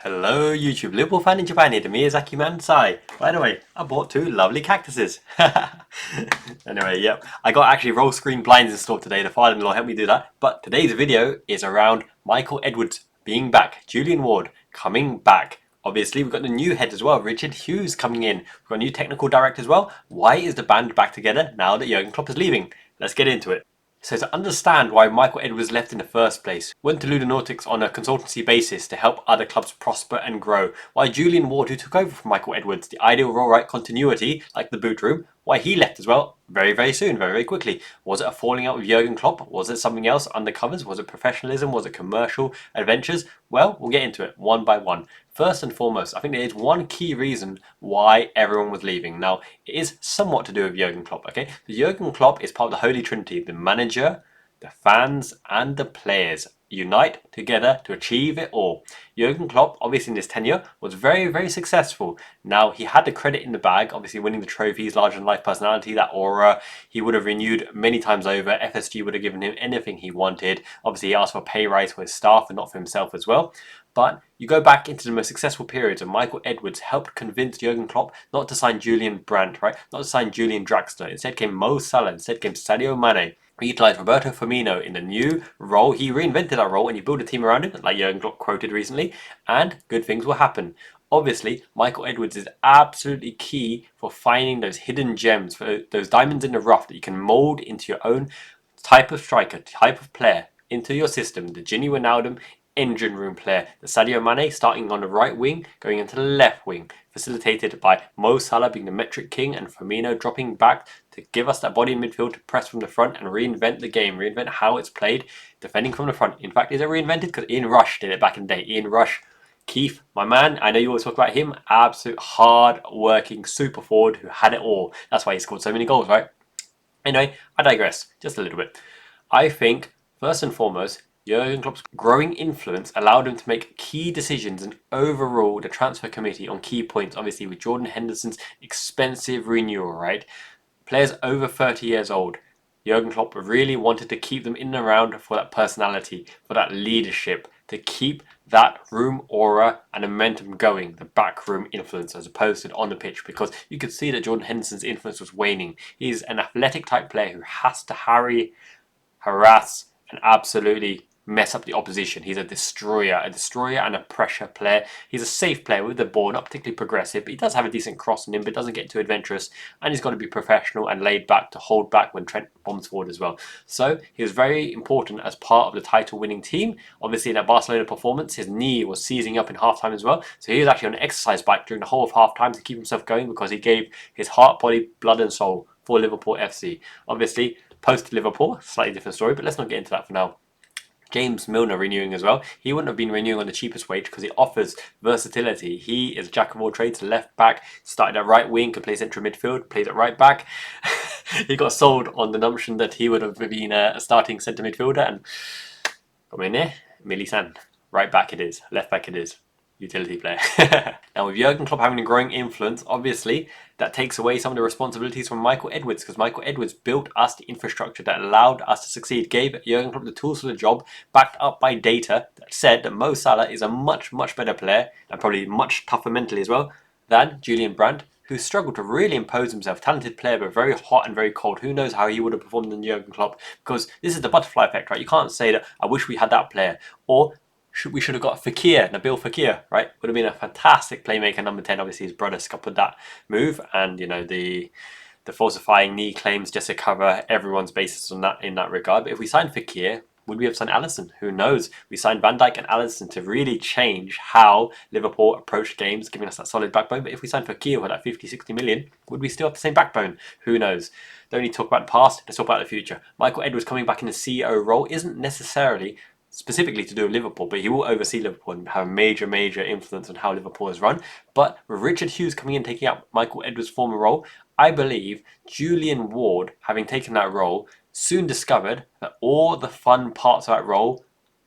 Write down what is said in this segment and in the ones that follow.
Hello YouTube, Liverpool fan in Japan here, the Miyazaki man Sai. By the way, I bought two lovely cactuses. Anyway, yep, I got actually roll screen blinds installed today. The father-in-law helped me do that. But today's video is around Michael Edwards being back, Julian Ward coming back. Obviously, we've got the new head as well, Richard Hughes coming in. We've got a new technical director as well. Why is the band back together now that Jurgen Klopp is leaving? Let's get into it. So to understand why Michael Edwards left in the first place, went to Ludonautics on a consultancy basis to help other clubs prosper and grow, why Julian Ward, who took over from Michael Edwards, the ideal role, right, continuity, like the boot room, why he left as well very soon, very quickly. Was it a falling out with Jurgen Klopp? Was it something else undercovers? Was it professionalism? Was it commercial adventures? Well, we'll get into it one by one. First and foremost, I think there is one key reason why everyone was leaving. Now, it is somewhat to do with Jurgen Klopp, okay? So Jurgen Klopp is part of the Holy Trinity, the manager, the fans, and the players unite together to achieve it all. Jurgen Klopp, obviously in his tenure, was very successful. Now, he had the credit in the bag, obviously winning the trophies, larger-than-life personality, that aura. He would have renewed many times over. FSG would have given him anything he wanted. Obviously, he asked for a pay rise for his staff and not for himself as well. But you go back into the most successful periods, and Michael Edwards helped convince Jurgen Klopp not to sign Julian Brandt, right? Not to sign Julian Draxler. Instead came Mo Salah. Instead came Sadio Mane. He utilised Roberto Firmino in the new role. He reinvented that role and you build a team around him, like Jurgen Klopp quoted recently, and good things will happen. Obviously, Michael Edwards is absolutely key for finding those hidden gems, for those diamonds in the rough that you can mould into your own type of striker, type of player, into your system. The Gini Wijnaldum engine room player, the Sadio Mane starting on the right wing, going into the left wing, facilitated by Mo Salah being the metric king and Firmino dropping back to give us that body in midfield to press from the front and reinvent the game, reinvent how it's played, defending from the front. In fact, is it reinvented? Because Ian Rush did it back in the day. Ian Rush, Keith, my man, I know you always talk about him, absolute hard-working super forward who had it all. That's why he scored so many goals, right? Anyway, I digress just a little bit. I think, first and foremost, Jurgen Klopp's growing influence allowed him to make key decisions and overrule the transfer committee on key points, obviously with Jordan Henderson's expensive renewal, right? Players over 30 years old. Jurgen Klopp really wanted to keep them in and around for that personality, for that leadership, to keep that room aura and momentum going, the backroom influence as opposed to on the pitch, because you could see that Jordan Henderson's influence was waning. He's an athletic type player who has to harry, harass, and absolutely mess up the opposition. He's a destroyer and a pressure player. He's a safe player with the ball, not particularly progressive, but he does have a decent cross in him, but doesn't get too adventurous, and he's got to be professional and laid back to hold back when Trent bombs forward as well. So he was very important as part of the title-winning team. Obviously in that Barcelona performance, his knee was seizing up in halftime as well, so he was actually on an exercise bike during the whole of halftime to keep himself going because he gave his heart, body, blood and soul for Liverpool FC. Obviously, post-Liverpool, slightly different story, but let's not get into that for now. James Milner renewing as well. He wouldn't have been renewing on the cheapest wage because he offers versatility. He is a jack of all trades, left back, started at right wing, could play central midfield, plays at right back. He got sold on the notion that he would have been a starting centre midfielder, and come in there, Milisan. Right back it is, left back it is. Utility player. Now with Jurgen Klopp having a growing influence, obviously that takes away some of the responsibilities from Michael Edwards, because Michael Edwards built us the infrastructure that allowed us to succeed, gave Jurgen Klopp the tools for the job, backed up by data that said that Mo Salah is a much better player and probably much tougher mentally as well than Julian Brandt, who struggled to really impose himself. Talented player, but very hot and very cold. Who knows how he would have performed in Jurgen Klopp, because this is the butterfly effect, right? You can't say that I wish we had that player, or we should have got Nabil Fekir, right? Would have been a fantastic playmaker, number 10. Obviously, his brother scuppered that move, and you know the falsifying knee claims just to cover everyone's bases on that in that regard. But if we signed Fekir, would we have signed Alisson? Who knows? We signed Van Dijk and Alisson to really change how Liverpool approached games, giving us that solid backbone. But if we signed Fekir for that 50-60 million, would we still have the same backbone? Who knows? Don't need to talk about the past, let's talk about the future. Michael Edwards coming back in the CEO role isn't necessarily specifically to do with Liverpool, but he will oversee Liverpool and have a major influence on how Liverpool is run. But with Richard Hughes coming in, taking up Michael Edwards' former role, I believe Julian Ward, having taken that role, soon discovered that all the fun parts of that role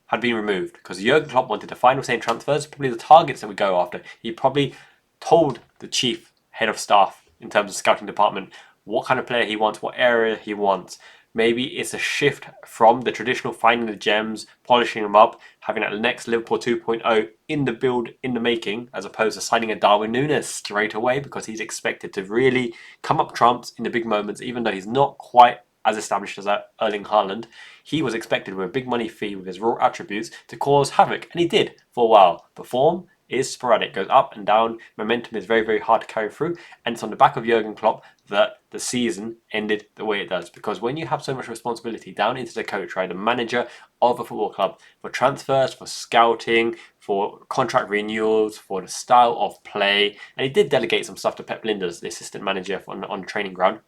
had been removed, because Jurgen Klopp wanted the final say in transfers, probably the targets that we go after. He probably told the chief head of staff in terms of scouting department what kind of player he wants, what area he wants. Maybe it's a shift from the traditional finding the gems, polishing them up, having that next Liverpool 2.0 in the build, in the making, as opposed to signing a Darwin Núñez straight away, because he's expected to really come up trumps in the big moments, even though he's not quite as established as Erling Haaland. He was expected with a big money fee with his raw attributes to cause havoc, and he did for a while. But form is sporadic, goes up and down. Momentum is very, very hard to carry through, and it's on the back of Jurgen Klopp that the season ended the way it does. Because when you have so much responsibility down into the coach, right, the manager of a football club, for transfers, for scouting, for contract renewals, for the style of play, and he did delegate some stuff to Pep Lijnders, the assistant manager on the training ground.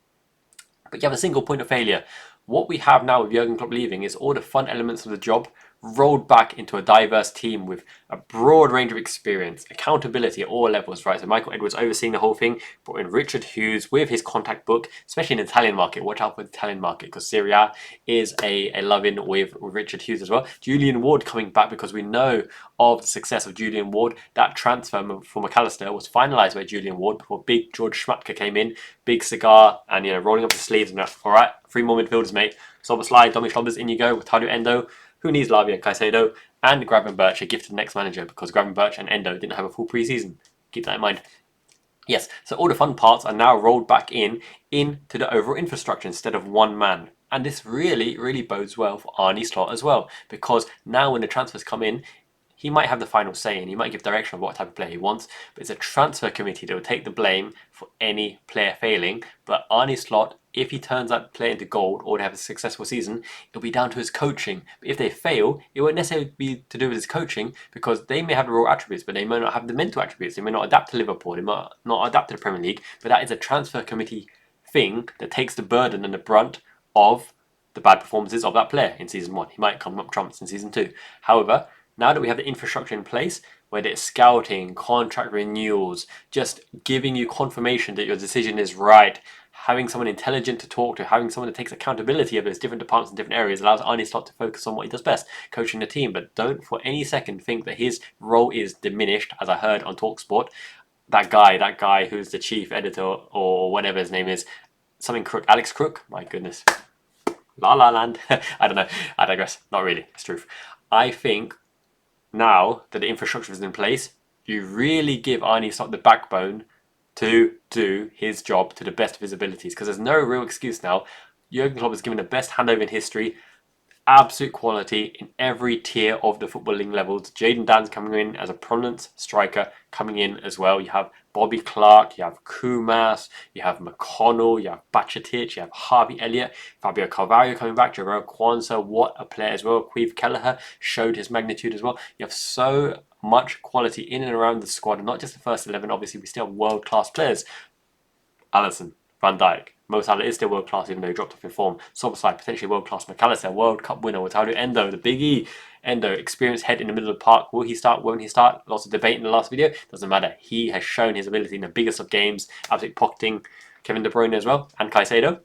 But you have a single point of failure. What we have now with Jurgen Klopp leaving is all the fun elements of the job rolled back into a diverse team with a broad range of experience, accountability at all levels, right? So Michael Edwards overseeing the whole thing, brought in Richard Hughes with his contact book, especially in the Italian market. Watch out for the Italian market, because Serie A is a love-in with Richard Hughes as well. Julian Ward coming back, because we know of the success of Julian Ward. That transfer for McAllister was finalised by Julian Ward before big George Schmadtke came in, big cigar, and rolling up his sleeves and that. All right, 3 more midfielders, mate. Szoboszlai, Domi Schlobbers, in you go with Tadio Endo. Who needs Lavia and Caicedo? And Gravenberch, a gift to the next manager, because Gravenberch and Endo didn't have a full pre-season. Keep that in mind. Yes, so all the fun parts are now rolled back into the overall infrastructure instead of one man. And this really, really bodes well for Arne Slot as well, because now when the transfers come in, he might have the final say and he might give direction of what type of player he wants, but it's a transfer committee that will take the blame for any player failing. But Arne Slot, if he turns that player into gold or they have a successful season, it'll be down to his coaching. But if they fail, it won't necessarily be to do with his coaching, because they may have the raw attributes, but they may not have the mental attributes. They may not adapt to Liverpool, they might not adapt to the Premier League, but that is a transfer committee thing that takes the burden and the brunt of the bad performances of that player in season 1. He might come up trumps in season 2. However, now that we have the infrastructure in place, whether it's scouting, contract renewals, just giving you confirmation that your decision is right, having someone intelligent to talk to, having someone that takes accountability of those different departments and different areas, allows Arne Slot to focus on what he does best, coaching the team. But don't for any second think that his role is diminished, as I heard on TalkSport. That guy who's the chief editor or whatever his name is, something Crook, Alex Crook, my goodness. La La Land. I don't know. I digress. Not really. It's truth. I think now that the infrastructure is in place, you really give Arne Slot the backbone to do his job to the best of his abilities, because there's no real excuse now. Jurgen Klopp has given the best handover in history, absolute quality in every tier of the footballing levels. Jadon Dan's coming in as a prominent striker, coming in as well. You have Bobby Clark, you have Kumas, you have McConnell, you have Bajcetic, you have Harvey Elliott, Fabio Carvalho coming back, Jerome Kwanzaa, what a player as well. Queeve Kelleher showed his magnitude as well. You have so much quality in and around the squad, and not just the first 11. Obviously, we still have world-class players. Alisson, Van Dijk, Mo Salah is still world class, even though he dropped off in form. Szoboszlai, potentially world class. McAllister, World Cup winner. Tadio Endo, the Big E. Endo, experienced head in the middle of the park. Will he start? Won't he start? Lots of debate in the last video. Doesn't matter. He has shown his ability in the biggest of games. Absolutely pocketing Kevin De Bruyne as well, and Caicedo.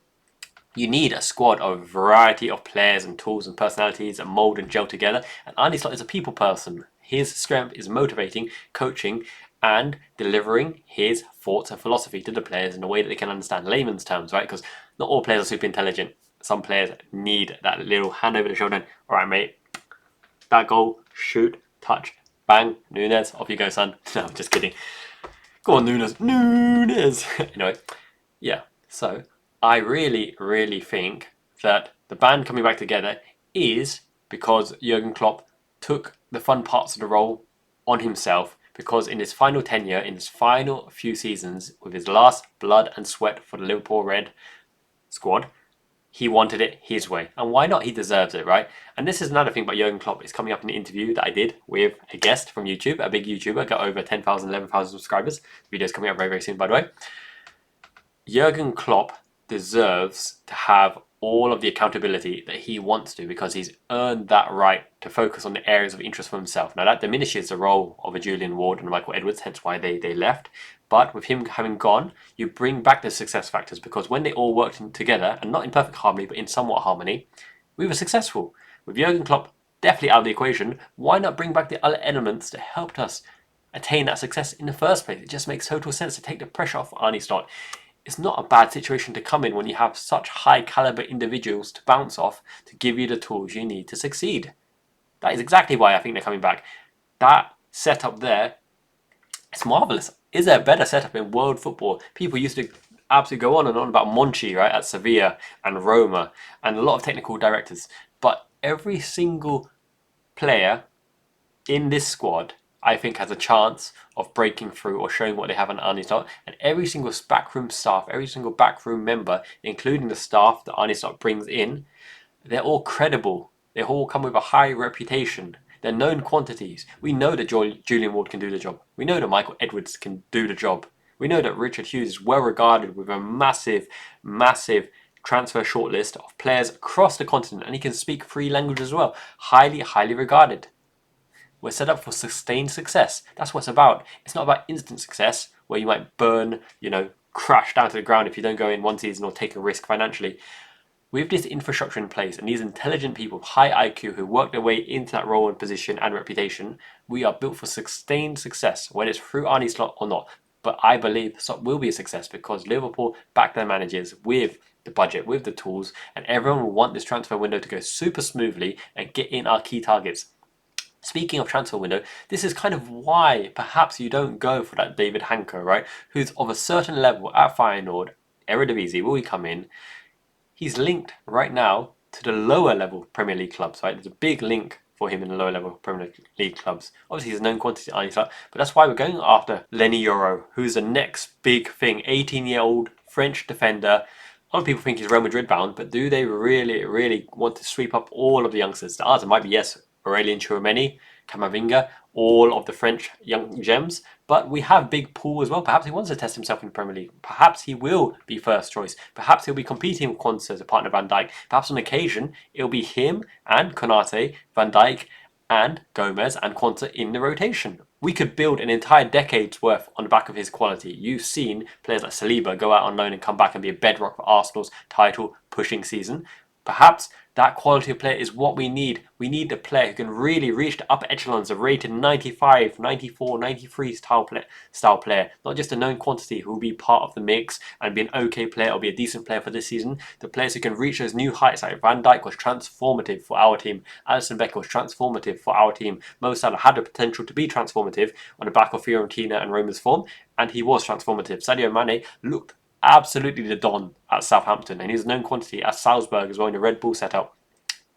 You need a squad of a variety of players and tools and personalities that mould and gel together. And Arne Slot is a people person. His strength is motivating, coaching, and delivering his thoughts and philosophy to the players in a way that they can understand, layman's terms, right? Because not all players are super intelligent. Some players need that little hand over the shoulder. All right, mate. That goal, shoot, touch, bang, Núñez, off you go, son. No, I'm just kidding. Go on, Núñez. Anyway, yeah. So I really, really think that the band coming back together is because Jurgen Klopp took the fun parts of the role on himself, because in his final tenure, in his final few seasons, with his last blood and sweat for the Liverpool Red squad, he wanted it his way. And why not? He deserves it, right? And this is another thing about Jurgen Klopp. It's coming up in the interview that I did with a guest from YouTube, a big YouTuber, got over 10,000, 11,000 subscribers. The video's coming up very, very soon, by the way. Jurgen Klopp deserves to have all of the accountability that he wants to, because he's earned that right to focus on the areas of interest for himself. Now that diminishes the role of a Julian Ward and Michael Edwards, hence why they left. But with him having gone, you bring back the success factors, because when they all worked together, and not in perfect harmony, but in somewhat harmony, we were successful. With Jurgen Klopp definitely out of the equation, why not bring back the other elements that helped us attain that success in the first place? It just makes total sense to take the pressure off Arne Slot. it's not a bad situation to come in when you have such high caliber individuals to bounce off to give you the tools you need to succeed. That is exactly why I think they're coming back. That setup there, it's marvellous. Is there a better setup in world football? People used to absolutely go on and on about Monchi, right, at Sevilla and Roma, and a lot of technical directors. But every single player in this squad, I think, has a chance of breaking through or showing what they have on Arne Slot. And every single backroom staff, every single backroom member, including the staff that Arne Slot brings in, they're all credible. They all come with a high reputation. They're known quantities. We know that Julian Ward can do the job. We know that Michael Edwards can do the job. We know that Richard Hughes is well regarded with a massive, massive transfer shortlist of players across the continent, and he can speak 3 languages as well. Highly, highly regarded. We're set up for sustained success. That's what it's about. It's not about instant success where you might burn, crash down to the ground if you don't go in one season or take a risk financially. With this infrastructure in place and these intelligent people, high IQ, who work their way into that role and position and reputation, we are built for sustained success, whether it's through Arne Slot or not. But I believe Slot will be a success because Liverpool back their managers with the budget, with the tools, and everyone will want this transfer window to go super smoothly and get in our key targets. Speaking of transfer window, this is kind of why perhaps you don't go for that David Hanker, right? Who's of a certain level at Feyenoord, Eredivisie, will he come in? He's linked right now to the lower level Premier League clubs, right? There's a big link for him in the lower level Premier League clubs. Obviously, he's a known quantity at but that's why we're going after Lenny Yoro, who's the next big thing. 18-year-old French defender. A lot of people think he's Real Madrid bound, but do they really, really want to sweep up all of the youngsters? The answer might be yes. Aurelien Tchouameni, Camavinga, all of the French young gems. But we have Big Paul as well. Perhaps he wants to test himself in the Premier League. Perhaps he will be first choice. Perhaps he'll be competing with Konsa as a partner of Van Dijk. Perhaps on occasion, it'll be him and Konate, Van Dijk, and Gomez and Konsa in the rotation. We could build an entire decade's worth on the back of his quality. You've seen players like Saliba go out on loan and come back and be a bedrock for Arsenal's title pushing season. Perhaps that quality of player is what we need. We need a player who can really reach the upper echelons of rated 95, 94, 93 style player. Not just a known quantity who will be part of the mix and be an okay player or be a decent player for this season. The players who can reach those new heights. Like Van Dijk was transformative for our team. Alisson Becker was transformative for our team. Mo Salah had the potential to be transformative on the back of Fiorentina and Roma's form, and he was transformative. Sadio Mane looked absolutely the Don at Southampton, and he's a known quantity at Salzburg as well in the Red Bull setup.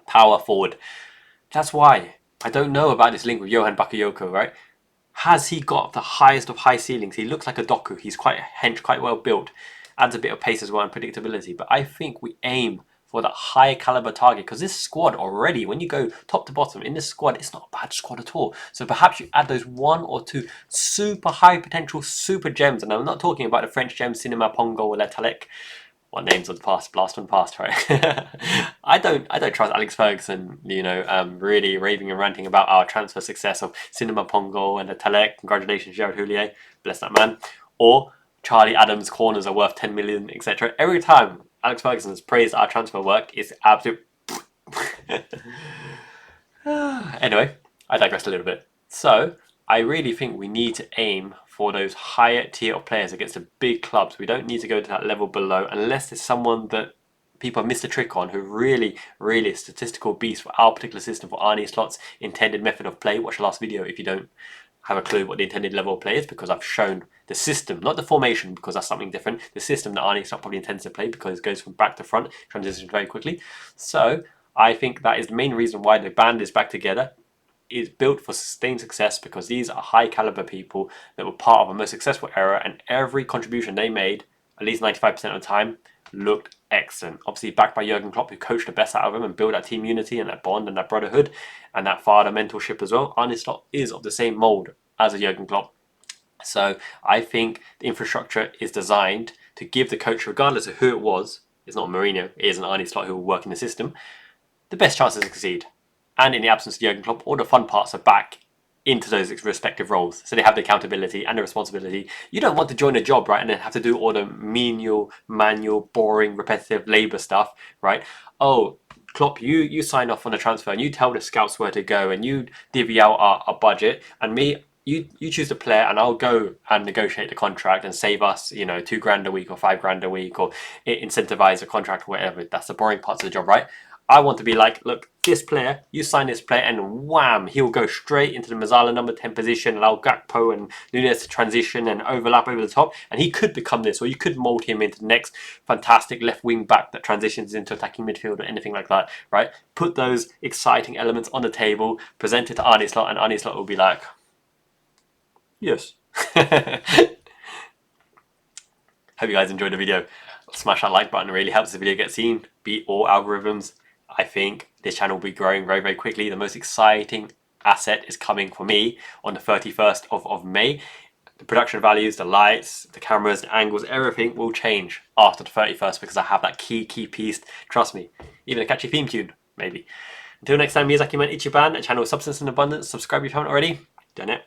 Power forward. That's why I don't know about this link with Johan Bakayoko, right? Has he got the highest of high ceilings? He looks like a Doku. He's quite hench, quite well built. Adds a bit of pace as well and predictability. But I think we aim for that high caliber target because this squad already, when you go top to bottom in this squad, it's not a bad squad at all. So perhaps you add those 1 or 2 super high potential super gems, and I'm not talking about the French gems Cinema Pongo or Letalek. What names of the past, blast from the past, right? I don't trust Alex Ferguson, really raving and ranting about our transfer success of Cinema Pongo and Letalek. Congratulations, Gerard Houllier, bless that man. Or Charlie Adams' corners are worth 10 million, etc. Every time Alex Ferguson has praised our transfer work, it's absolute. Anyway, I digressed a little bit. So, I really think we need to aim for those higher tier of players against the big clubs. We don't need to go to that level below unless there's someone that people have missed a trick on who really, really a statistical beast for our particular system, for Arne Slot's intended method of play. Watch the last video if you don't have a clue what the intended level of play is, because I've shown the system, not the formation, because that's something different. The system that Arne Slot probably intends to play because it goes from back to front, transitions very quickly. So I think that is the main reason why the band is back together. Is built for sustained success because these are high caliber people that were part of a most successful era, and every contribution they made, at least 95% of the time, looked excellent. Obviously backed by Jurgen Klopp, who coached the best out of them and built that team unity and that bond and that brotherhood and that father mentorship as well. Arne Slot is of the same mould as a Jurgen Klopp. So I think the infrastructure is designed to give the coach, regardless of who it was, it's not Mourinho, it is an Arne Slot who will work in the system, the best chances to succeed. And in the absence of Jurgen Klopp, all the fun parts are back into those respective roles. So they have the accountability and the responsibility. You don't want to join a job, right, and then have to do all the menial, manual, boring, repetitive labour stuff, right? Oh, Klopp, you sign off on the transfer and you tell the scouts where to go and you divvy out our budget, and me, you choose the player, and I'll go and negotiate the contract and save us, you know, £2 grand a week or £5 a week, or incentivize a contract or whatever. That's the boring parts of the job, right? I want to be like, look, this player, you sign this player, and wham, he'll go straight into the Mazzala number 10 position, allow Gakpo and Nunez to transition and overlap over the top, and he could become this, or you could mold him into the next fantastic left wing back that transitions into attacking midfield or anything like that, right? Put those exciting elements on the table, present it to Arne Slot, and Arne Slot will be like, yes. Hope you guys enjoyed the video. Smash that like button, it really helps the video get seen. Beat all algorithms. I think this channel will be growing very, very quickly. The most exciting asset is coming for me on the 31st of May. The production values, the lights, the cameras, the angles, everything will change after the 31st because I have that key piece. Trust me. Even a catchy theme tune, maybe. Until next time, Miyazaki Man Ichiban, a channel of substance and abundance. Subscribe if you haven't already. Done it.